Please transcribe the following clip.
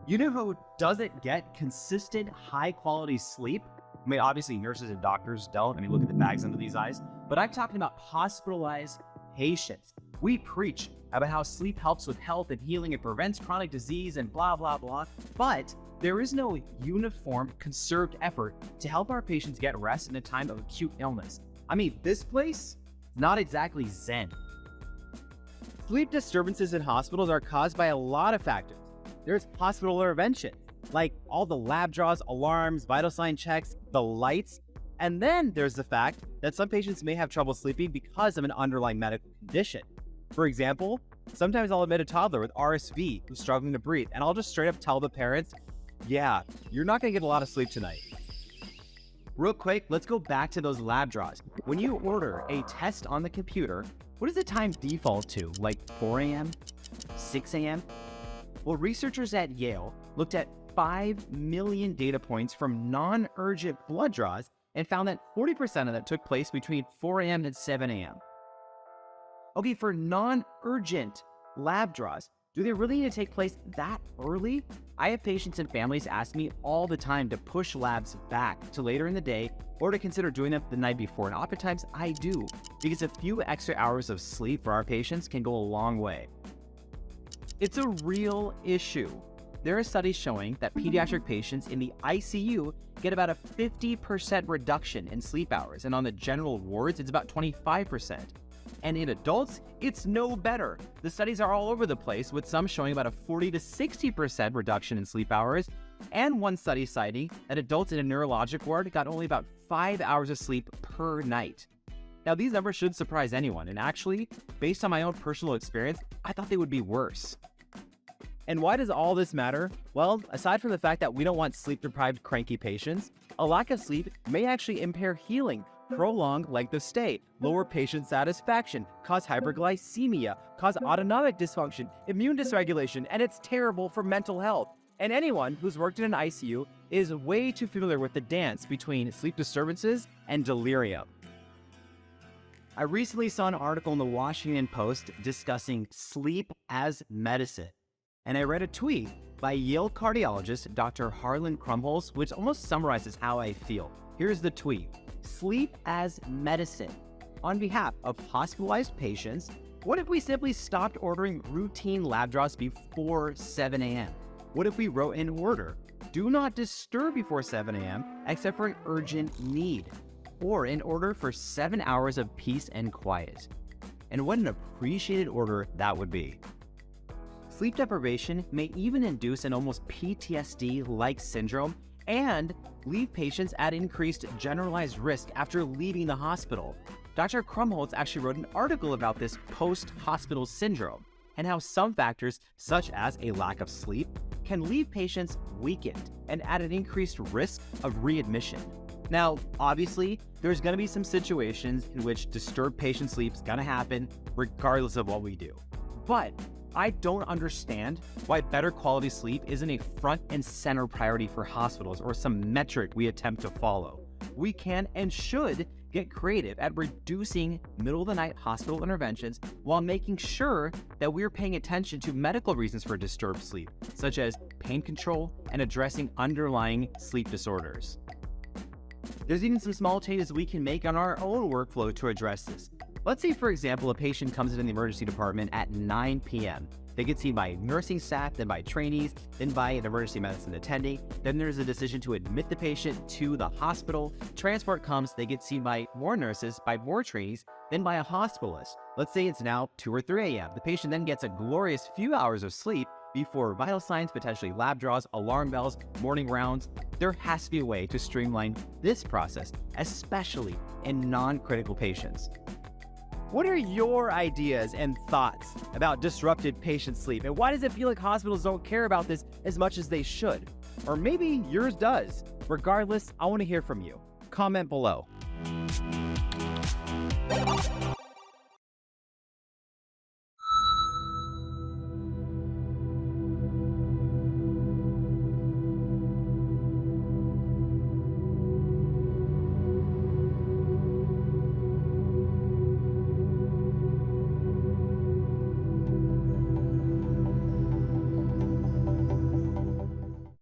You know who doesn't get consistent, high-quality sleep? I mean, obviously, nurses and doctors don't. I mean, look at the bags under these eyes. But I'm talking about hospitalized patients. We preach about how sleep helps with health and healing and prevents chronic disease and blah, blah, blah. But there is no uniform, conserved effort to help our patients get rest in a time of acute illness. I mean, this place is not exactly zen. Sleep disturbances in hospitals are caused by a lot of factors. There's hospital intervention, like all the lab draws, alarms, vital sign checks, the lights. And then there's the fact that some patients may have trouble sleeping because of an underlying medical condition. For example, sometimes I'll admit a toddler with RSV who's struggling to breathe, and I'll just straight up tell the parents, yeah, you're not gonna get a lot of sleep tonight. Real quick, let's go back to those lab draws. When you order a test on the computer, what does the time default to? Like 4 a.m., 6 a.m.? Well, researchers at Yale looked at 5 million data points from non-urgent blood draws and found that 40% of that took place between 4 a.m. and 7 a.m. Okay, for non-urgent lab draws, do they really need to take place that early? I have patients and families ask me all the time to push labs back to later in the day or to consider doing them the night before. And oftentimes I do, because a few extra hours of sleep for our patients can go a long way. It's a real issue. There are studies showing that pediatric patients in the ICU get about a 50% reduction in sleep hours, and on the general wards, it's about 25%. And in adults, it's no better. The studies are all over the place, with some showing about a 40 to 60% reduction in sleep hours, and one study citing that adults in a neurologic ward got only about 5 hours of sleep per night. Now, these numbers shouldn't surprise anyone, and actually, based on my own personal experience, I thought they would be worse. And why does all this matter? Well, aside from the fact that we don't want sleep-deprived, cranky patients, a lack of sleep may actually impair healing, prolong length of stay, lower patient satisfaction, cause hyperglycemia, cause autonomic dysfunction, immune dysregulation, and it's terrible for mental health. And anyone who's worked in an ICU is way too familiar with the dance between sleep disturbances and delirium. I recently saw an article in the Washington Post discussing sleep as medicine. And I read a tweet by Yale cardiologist Dr. Harlan Krumholz, which almost summarizes how I feel. Here's the tweet. Sleep as medicine. On behalf of hospitalized patients, what if we simply stopped ordering routine lab draws before 7 a.m.? What if we wrote an order? Do not disturb before 7 a.m. except for an urgent need, or an order for 7 hours of peace and quiet. And what an appreciated order that would be. Sleep deprivation may even induce an almost PTSD-like syndrome and leave patients at increased generalized risk after leaving the hospital. Dr. Krumholz actually wrote an article about this post-hospital syndrome and how some factors, such as a lack of sleep, can leave patients weakened and at an increased risk of readmission. Now, obviously, there's going to be some situations in which disturbed patient sleep is going to happen regardless of what we do. But I don't understand why better quality sleep isn't a front and center priority for hospitals or some metric we attempt to follow. We can and should get creative at reducing middle-of-the-night hospital interventions while making sure that we're paying attention to medical reasons for disturbed sleep, such as pain control and addressing underlying sleep disorders. There's even some small changes we can make on our own workflow to address this. Let's say, for example, a patient comes into the emergency department at 9 p.m. They get seen by nursing staff, then by trainees, then by an emergency medicine attending. Then there's a decision to admit the patient to the hospital. Transport comes, they get seen by more nurses, by more trainees, then by a hospitalist. Let's say it's now 2 or 3 a.m. The patient then gets a glorious few hours of sleep before vital signs, potentially lab draws, alarm bells, morning rounds. There has to be a way to streamline this process, especially in non-critical patients. What are your ideas and thoughts about disrupted patient sleep? And why does it feel like hospitals don't care about this as much as they should? Or maybe yours does. Regardless, I want to hear from you. Comment below.